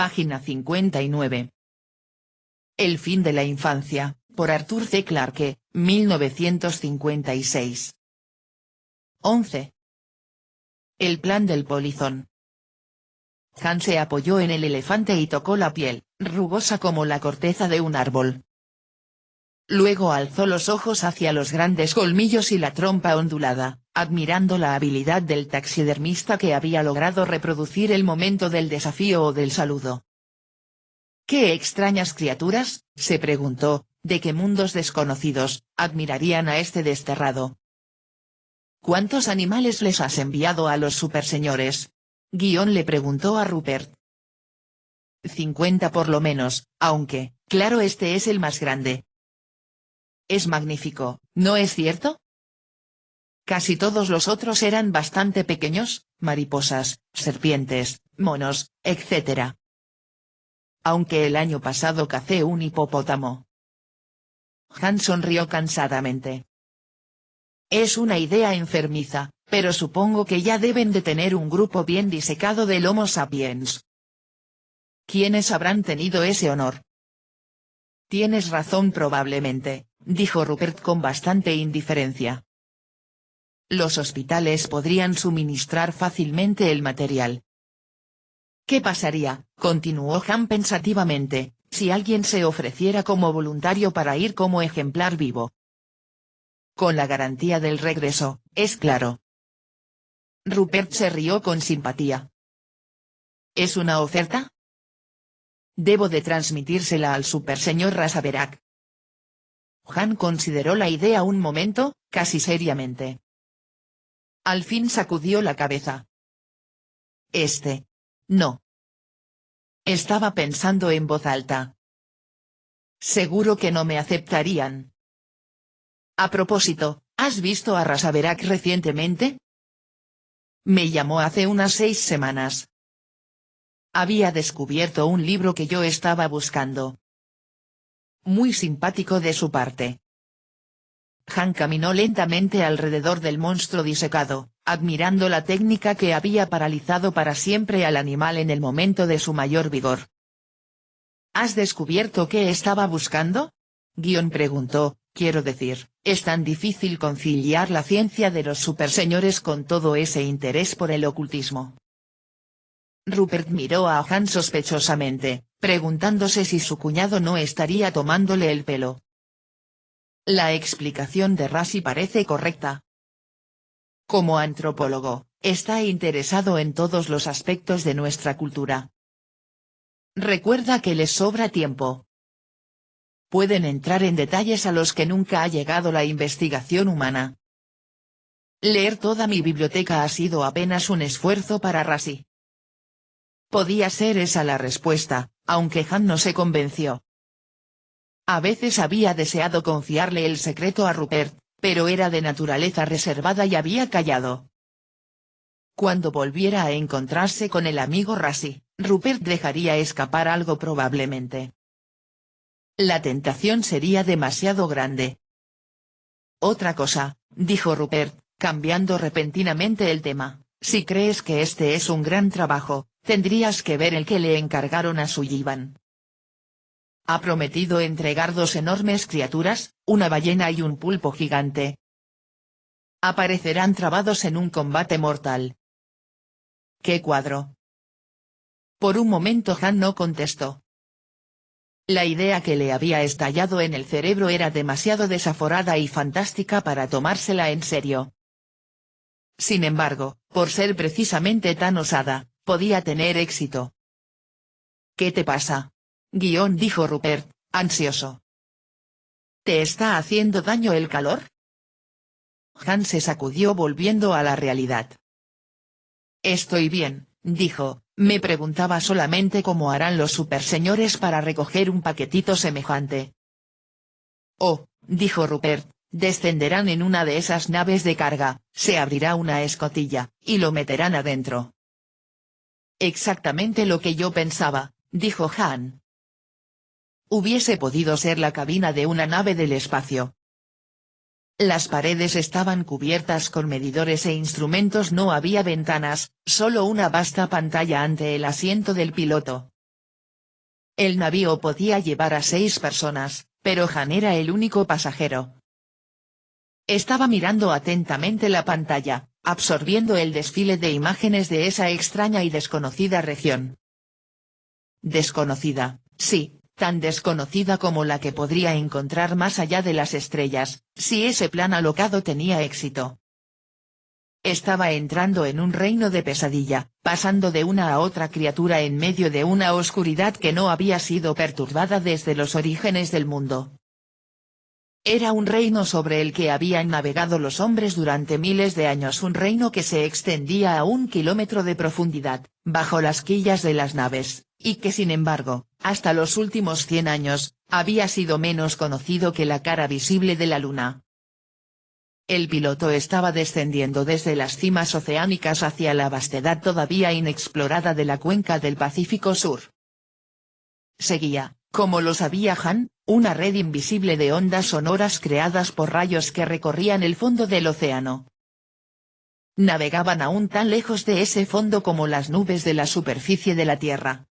Página 59. El fin de la infancia, por Arthur C. Clarke, 1956. 11. El plan del polizón. Han se apoyó en el elefante y tocó la piel, rugosa como la corteza de un árbol. Luego alzó los ojos hacia los grandes colmillos y la trompa ondulada, admirando la habilidad del taxidermista que había logrado reproducir el momento del desafío o del saludo. ¿Qué extrañas criaturas?, se preguntó, ¿de qué mundos desconocidos admirarían a este desterrado? ¿Cuántos animales les has enviado a los superseñores? Guion le preguntó a Rupert. 50 por lo menos, aunque, claro, este es el más grande. Es magnífico, ¿no es cierto? Casi todos los otros eran bastante pequeños, mariposas, serpientes, monos, etc. Aunque el año pasado cacé un hipopótamo. Han sonrió cansadamente. Es una idea enfermiza, pero supongo que ya deben de tener un grupo bien disecado del Homo sapiens. ¿Quiénes habrán tenido ese honor? Tienes razón probablemente, dijo Rupert con bastante indiferencia. Los hospitales podrían suministrar fácilmente el material. ¿Qué pasaría?, continuó Han pensativamente, si alguien se ofreciera como voluntario para ir como ejemplar vivo. Con la garantía del regreso, es claro. Rupert se rió con simpatía. ¿Es una oferta? Debo de transmitírsela al superseñor Rasaberak. Han consideró la idea un momento, casi seriamente. Al fin sacudió la cabeza. No. Estaba pensando en voz alta. Seguro que no me aceptarían. A propósito, ¿has visto a Rasaberak recientemente? Me llamó hace unas 6 semanas. Había descubierto un libro que yo estaba buscando. Muy simpático de su parte. Han caminó lentamente alrededor del monstruo disecado, admirando la técnica que había paralizado para siempre al animal en el momento de su mayor vigor. ¿Has descubierto qué estaba buscando? Guion preguntó. Quiero decir, es tan difícil conciliar la ciencia de los superseñores con todo ese interés por el ocultismo. Rupert miró a Han sospechosamente, preguntándose si su cuñado no estaría tomándole el pelo. La explicación de Rassi parece correcta. Como antropólogo, está interesado en todos los aspectos de nuestra cultura. Recuerda que les sobra tiempo. Pueden entrar en detalles a los que nunca ha llegado la investigación humana. Leer toda mi biblioteca ha sido apenas un esfuerzo para Rassi. Podía ser esa la respuesta, aunque Han no se convenció. A veces había deseado confiarle el secreto a Rupert, pero era de naturaleza reservada y había callado. Cuando volviera a encontrarse con el amigo Rassi, Rupert dejaría escapar algo probablemente. La tentación sería demasiado grande. Otra cosa, dijo Rupert, cambiando repentinamente el tema, si crees que este es un gran trabajo, tendrías que ver el que le encargaron a Sullivan. Ha prometido entregar 2 enormes criaturas, una ballena y un pulpo gigante. Aparecerán trabados en un combate mortal. ¿Qué cuadro? Por un momento Han no contestó. La idea que le había estallado en el cerebro era demasiado desaforada y fantástica para tomársela en serio. Sin embargo, por ser precisamente tan osada, podía tener éxito. ¿Qué te pasa? Guion, dijo Rupert, ansioso. ¿Te está haciendo daño el calor? Han se sacudió volviendo a la realidad. Estoy bien, dijo, me preguntaba solamente cómo harán los superseñores para recoger un paquetito semejante. Oh, dijo Rupert, descenderán en una de esas naves de carga, se abrirá una escotilla, y lo meterán adentro. Exactamente lo que yo pensaba, dijo Han. Hubiese podido ser la cabina de una nave del espacio. Las paredes estaban cubiertas con medidores e instrumentos, no había ventanas, solo una vasta pantalla ante el asiento del piloto. El navío podía llevar a 6 personas, pero Han era el único pasajero. Estaba mirando atentamente la pantalla, absorbiendo el desfile de imágenes de esa extraña y desconocida región. Desconocida, sí, tan desconocida como la que podría encontrar más allá de las estrellas, si ese plan alocado tenía éxito. Estaba entrando en un reino de pesadilla, pasando de una a otra criatura en medio de una oscuridad que no había sido perturbada desde los orígenes del mundo. Era un reino sobre el que habían navegado los hombres durante miles de años, un reino que se extendía a 1 kilómetro de profundidad, bajo las quillas de las naves, y que sin embargo, hasta los últimos 100 años, había sido menos conocido que la cara visible de la luna. El piloto estaba descendiendo desde las cimas oceánicas hacia la vastedad todavía inexplorada de la cuenca del Pacífico Sur. Seguía, como lo sabía Han, una red invisible de ondas sonoras creadas por rayos que recorrían el fondo del océano. Navegaban aún tan lejos de ese fondo como las nubes de la superficie de la Tierra.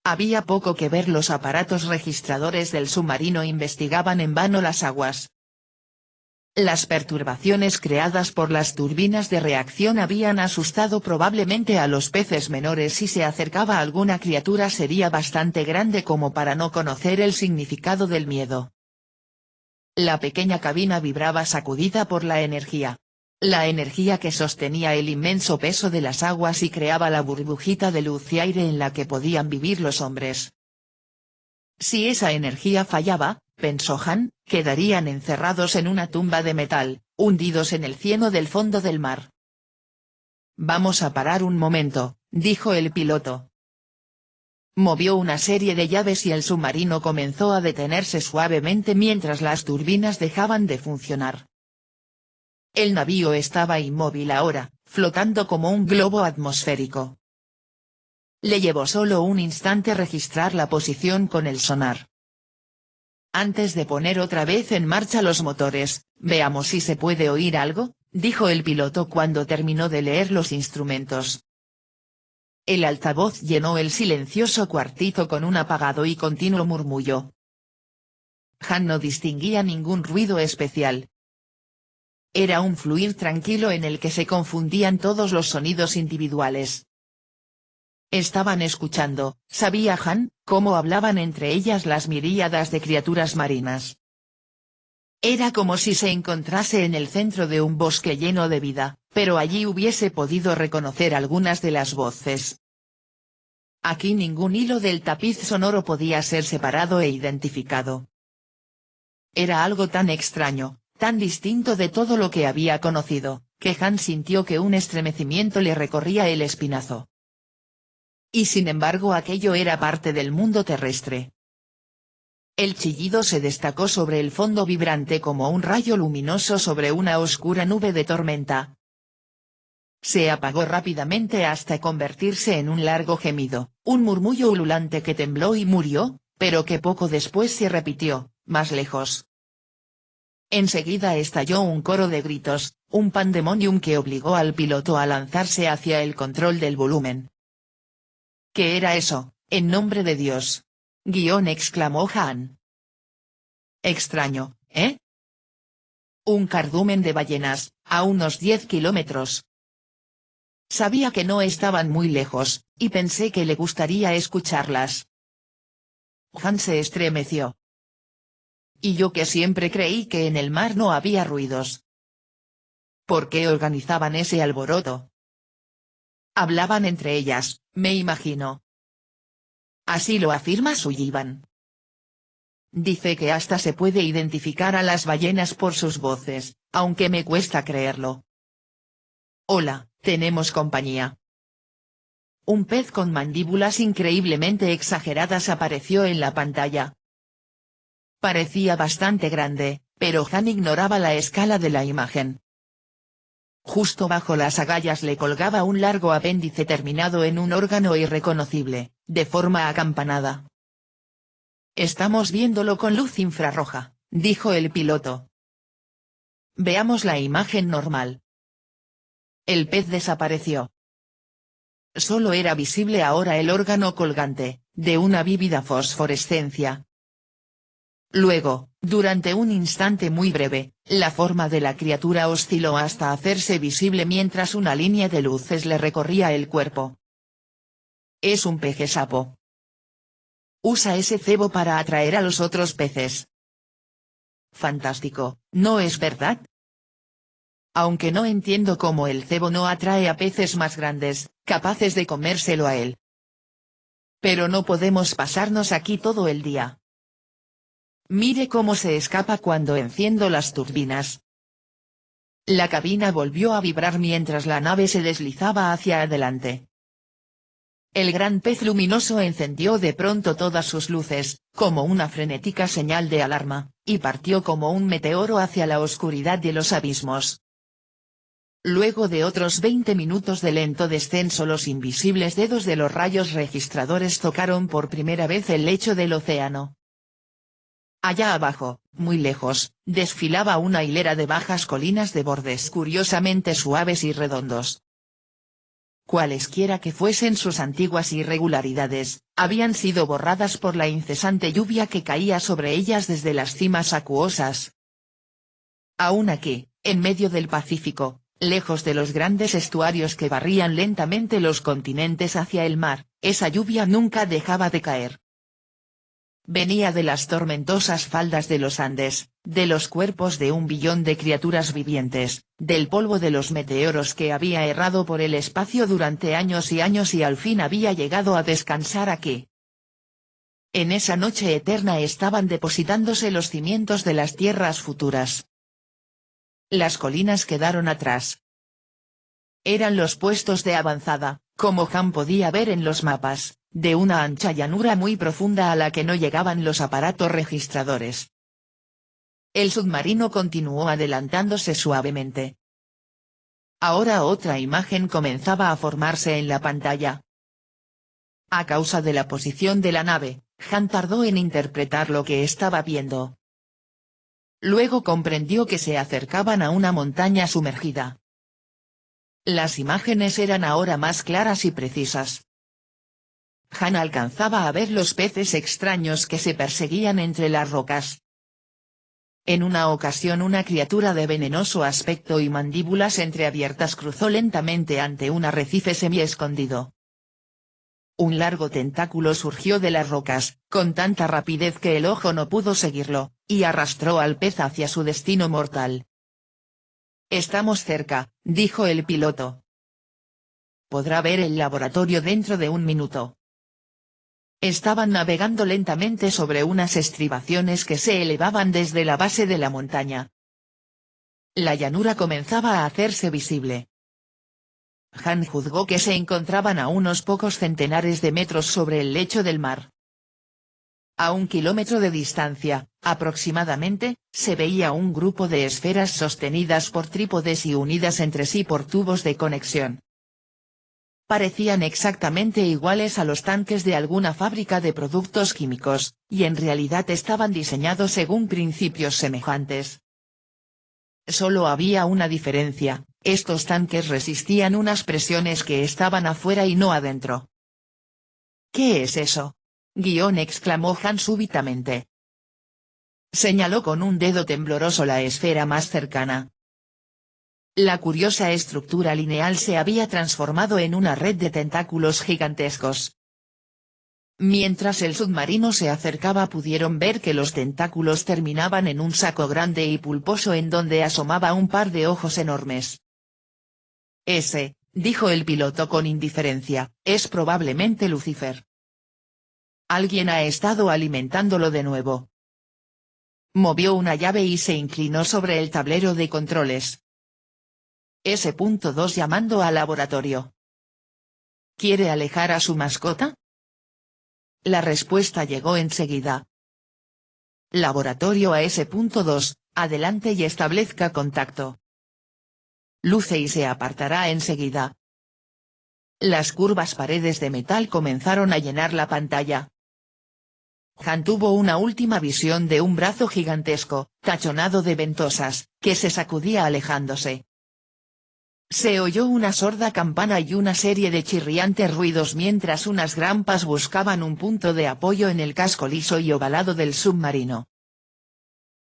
Había poco que ver, los aparatos registradores del submarino investigaban en vano las aguas. Las perturbaciones creadas por las turbinas de reacción habían asustado probablemente a los peces menores. Si se acercaba alguna criatura sería bastante grande como para no conocer el significado del miedo. La pequeña cabina vibraba sacudida por la energía. La energía que sostenía el inmenso peso de las aguas y creaba la burbujita de luz y aire en la que podían vivir los hombres. Si esa energía fallaba, pensó Han, quedarían encerrados en una tumba de metal, hundidos en el cieno del fondo del mar. Vamos a parar un momento, dijo el piloto. Movió una serie de llaves y el submarino comenzó a detenerse suavemente mientras las turbinas dejaban de funcionar. El navío estaba inmóvil ahora, flotando como un globo atmosférico. Le llevó solo un instante registrar la posición con el sonar. Antes de poner otra vez en marcha los motores, veamos si se puede oír algo, dijo el piloto cuando terminó de leer los instrumentos. El altavoz llenó el silencioso cuartito con un apagado y continuo murmullo. Han no distinguía ningún ruido especial. Era un fluir tranquilo en el que se confundían todos los sonidos individuales. Estaban escuchando, sabía Han, cómo hablaban entre ellas las miríadas de criaturas marinas. Era como si se encontrase en el centro de un bosque lleno de vida, pero allí hubiese podido reconocer algunas de las voces. Aquí ningún hilo del tapiz sonoro podía ser separado e identificado. Era algo tan extraño, tan distinto de todo lo que había conocido, que Han sintió que un estremecimiento le recorría el espinazo. Y sin embargo aquello era parte del mundo terrestre. El chillido se destacó sobre el fondo vibrante como un rayo luminoso sobre una oscura nube de tormenta. Se apagó rápidamente hasta convertirse en un largo gemido, un murmullo ululante que tembló y murió, pero que poco después se repitió, más lejos. Enseguida estalló un coro de gritos, un pandemonium que obligó al piloto a lanzarse hacia el control del volumen. ¿Qué era eso, en nombre de Dios? Exclamó Han. Extraño, ¿eh? Un cardumen de ballenas, a unos 10 kilómetros. Sabía que no estaban muy lejos, y pensé que le gustaría escucharlas. Han se estremeció. Y yo que siempre creí que en el mar no había ruidos. ¿Por qué organizaban ese alboroto? Hablaban entre ellas, me imagino. Así lo afirma Sullivan. Dice que hasta se puede identificar a las ballenas por sus voces, aunque me cuesta creerlo. Hola, tenemos compañía. Un pez con mandíbulas increíblemente exageradas apareció en la pantalla. Parecía bastante grande, pero Han ignoraba la escala de la imagen. Justo bajo las agallas le colgaba un largo apéndice terminado en un órgano irreconocible, de forma acampanada. Estamos viéndolo con luz infrarroja, dijo el piloto. Veamos la imagen normal. El pez desapareció. Solo era visible ahora el órgano colgante, de una vívida fosforescencia. Luego, durante un instante muy breve, la forma de la criatura osciló hasta hacerse visible mientras una línea de luces le recorría el cuerpo. Es un peje-sapo. Usa ese cebo para atraer a los otros peces. Fantástico, ¿no es verdad? Aunque no entiendo cómo el cebo no atrae a peces más grandes, capaces de comérselo a él. Pero no podemos pasarnos aquí todo el día. Mire cómo se escapa cuando enciendo las turbinas. La cabina volvió a vibrar mientras la nave se deslizaba hacia adelante. El gran pez luminoso encendió de pronto todas sus luces, como una frenética señal de alarma, y partió como un meteoro hacia la oscuridad de los abismos. Luego de otros 20 minutos de lento descenso, los invisibles dedos de los rayos registradores tocaron por primera vez el lecho del océano. Allá abajo, muy lejos, desfilaba una hilera de bajas colinas de bordes curiosamente suaves y redondos. Cualesquiera que fuesen sus antiguas irregularidades, habían sido borradas por la incesante lluvia que caía sobre ellas desde las cimas acuosas. Aún aquí, en medio del Pacífico, lejos de los grandes estuarios que barrían lentamente los continentes hacia el mar, esa lluvia nunca dejaba de caer. Venía de las tormentosas faldas de los Andes, de los cuerpos de 1 billón de criaturas vivientes, del polvo de los meteoros que había errado por el espacio durante años y al fin había llegado a descansar aquí. En esa noche eterna estaban depositándose los cimientos de las tierras futuras. Las colinas quedaron atrás. Eran los puestos de avanzada, como Han podía ver en los mapas, de una ancha llanura muy profunda a la que no llegaban los aparatos registradores. El submarino continuó adelantándose suavemente. Ahora otra imagen comenzaba a formarse en la pantalla. A causa de la posición de la nave, Han tardó en interpretar lo que estaba viendo. Luego comprendió que se acercaban a una montaña sumergida. Las imágenes eran ahora más claras y precisas. Han alcanzaba a ver los peces extraños que se perseguían entre las rocas. En una ocasión una criatura de venenoso aspecto y mandíbulas entreabiertas cruzó lentamente ante un arrecife semi-escondido. Un largo tentáculo surgió de las rocas, con tanta rapidez que el ojo no pudo seguirlo, y arrastró al pez hacia su destino mortal. «Estamos cerca», dijo el piloto. «Podrá ver el laboratorio dentro de 1 minuto». Estaban navegando lentamente sobre unas estribaciones que se elevaban desde la base de la montaña. La llanura comenzaba a hacerse visible. Han juzgó que se encontraban a unos pocos centenares de metros sobre el lecho del mar. A 1 kilómetro de distancia, aproximadamente, se veía un grupo de esferas sostenidas por trípodes y unidas entre sí por tubos de conexión. Parecían exactamente iguales a los tanques de alguna fábrica de productos químicos, y en realidad estaban diseñados según principios semejantes. Solo había una diferencia: estos tanques resistían unas presiones que estaban afuera y no adentro. «¿Qué es eso?», exclamó Han súbitamente. Señaló con un dedo tembloroso la esfera más cercana. La curiosa estructura lineal se había transformado en una red de tentáculos gigantescos. Mientras el submarino se acercaba pudieron ver que los tentáculos terminaban en un saco grande y pulposo en donde asomaba un par de ojos enormes. «Ese», dijo el piloto con indiferencia, «es probablemente Lucifer. Alguien ha estado alimentándolo de nuevo». Movió una llave y se inclinó sobre el tablero de controles. S.2 llamando al laboratorio. ¿Quiere alejar a su mascota? La respuesta llegó enseguida. Laboratorio a S.2, adelante y establezca contacto. Luce y se apartará enseguida. Las curvas paredes de metal comenzaron a llenar la pantalla. Han tuvo una última visión de un brazo gigantesco, tachonado de ventosas, que se sacudía alejándose. Se oyó una sorda campana y una serie de chirriantes ruidos mientras unas grampas buscaban un punto de apoyo en el casco liso y ovalado del submarino.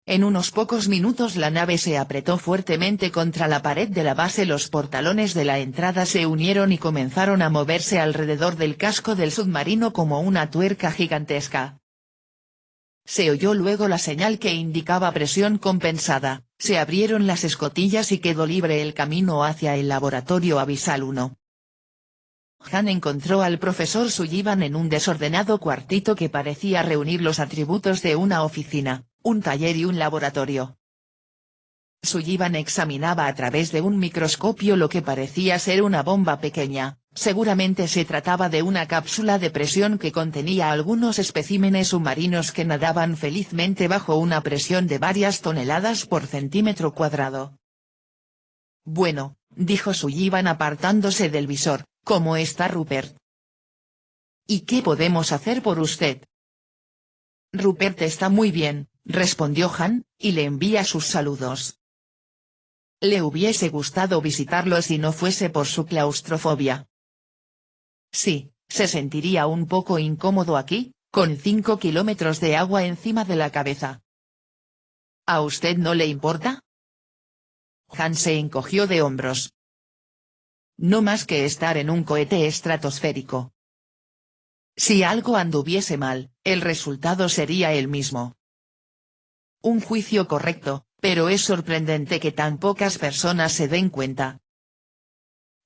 En unos pocos minutos la nave se apretó fuertemente contra la pared de la base, los portalones de la entrada se unieron y comenzaron a moverse alrededor del casco del submarino como una tuerca gigantesca. Se oyó luego la señal que indicaba presión compensada, se abrieron las escotillas y quedó libre el camino hacia el laboratorio Abyssal 1. Han encontró al profesor Sullivan en un desordenado cuartito que parecía reunir los atributos de una oficina, un taller y un laboratorio. Sullivan examinaba a través de un microscopio lo que parecía ser una bomba pequeña. Seguramente se trataba de una cápsula de presión que contenía algunos especímenes submarinos que nadaban felizmente bajo una presión de varias toneladas por centímetro cuadrado. Bueno, dijo Sullivan apartándose del visor, ¿cómo está Rupert? ¿Y qué podemos hacer por usted? Rupert está muy bien, respondió Han, y le envía sus saludos. Le hubiese gustado visitarlo si no fuese por su claustrofobia. Sí, se sentiría un poco incómodo aquí, con 5 kilómetros de agua encima de la cabeza. ¿A usted no le importa? Han se encogió de hombros. No más que estar en un cohete estratosférico. Si algo anduviese mal, el resultado sería el mismo. Un juicio correcto, pero es sorprendente que tan pocas personas se den cuenta.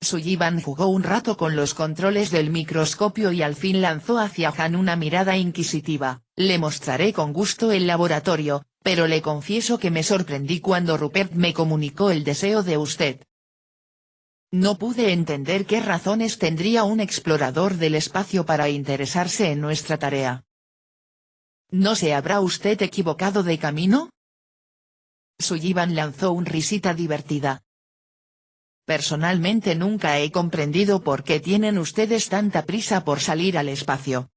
Sullivan jugó un rato con los controles del microscopio y al fin lanzó hacia Han una mirada inquisitiva. Le mostraré con gusto el laboratorio, pero le confieso que me sorprendí cuando Rupert me comunicó el deseo de usted. No pude entender qué razones tendría un explorador del espacio para interesarse en nuestra tarea. ¿No se habrá usted equivocado de camino? Sullivan lanzó una risita divertida. Personalmente nunca he comprendido por qué tienen ustedes tanta prisa por salir al espacio.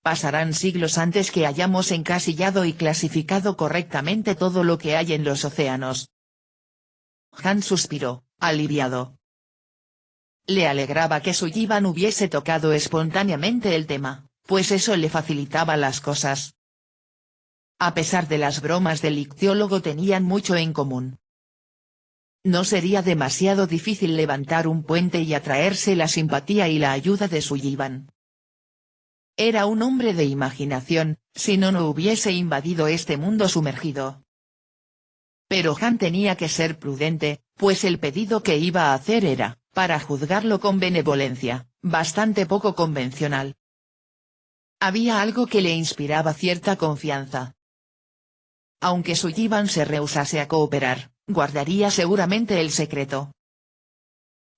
Pasarán siglos antes que hayamos encasillado y clasificado correctamente todo lo que hay en los océanos. Han suspiró, aliviado. Le alegraba que Sullivan hubiese tocado espontáneamente el tema, pues eso le facilitaba las cosas. A pesar de las bromas del ictiólogo tenían mucho en común. No sería demasiado difícil levantar un puente y atraerse la simpatía y la ayuda de Sullivan. Era un hombre de imaginación, si no hubiese invadido este mundo sumergido. Pero Han tenía que ser prudente, pues el pedido que iba a hacer era, para juzgarlo con benevolencia, bastante poco convencional. Había algo que le inspiraba cierta confianza. Aunque Sullivan se rehusase a cooperar, guardaría seguramente el secreto.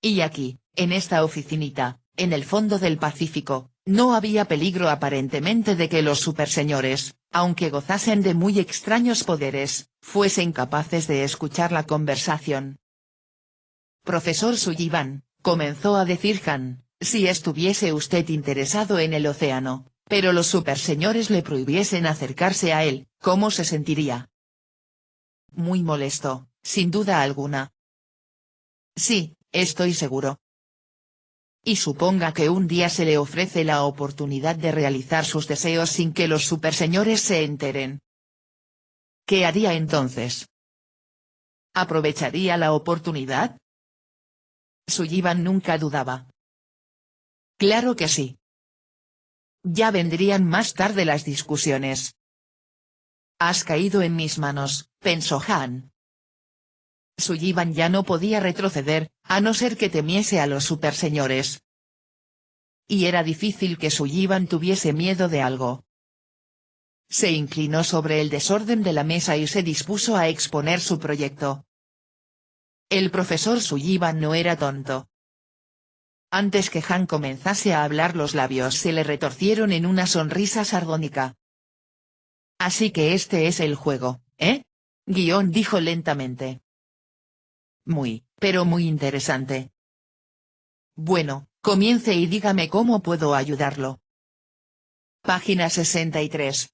Y aquí, en esta oficinita, en el fondo del Pacífico, no había peligro aparentemente de que los superseñores, aunque gozasen de muy extraños poderes, fuesen capaces de escuchar la conversación. Profesor Sullivan, comenzó a decir Han, si estuviese usted interesado en el océano, pero los superseñores le prohibiesen acercarse a él, ¿cómo se sentiría? Muy molesto, sin duda alguna. Sí, estoy seguro. Y suponga que un día se le ofrece la oportunidad de realizar sus deseos sin que los superseñores se enteren. ¿Qué haría entonces? ¿Aprovecharía la oportunidad? Sullivan nunca dudaba. Claro que sí. Ya vendrían más tarde las discusiones. Has caído en mis manos, pensó Han. Sullivan ya no podía retroceder, a no ser que temiese a los superseñores. Y era difícil que Sullivan tuviese miedo de algo. Se inclinó sobre el desorden de la mesa y se dispuso a exponer su proyecto. El profesor Sullivan no era tonto. Antes que Han comenzase a hablar los labios se le retorcieron en una sonrisa sardónica. Así que este es el juego, ¿eh? Dijo lentamente. Muy, pero muy interesante. Bueno, comience y dígame cómo puedo ayudarlo. Página 63.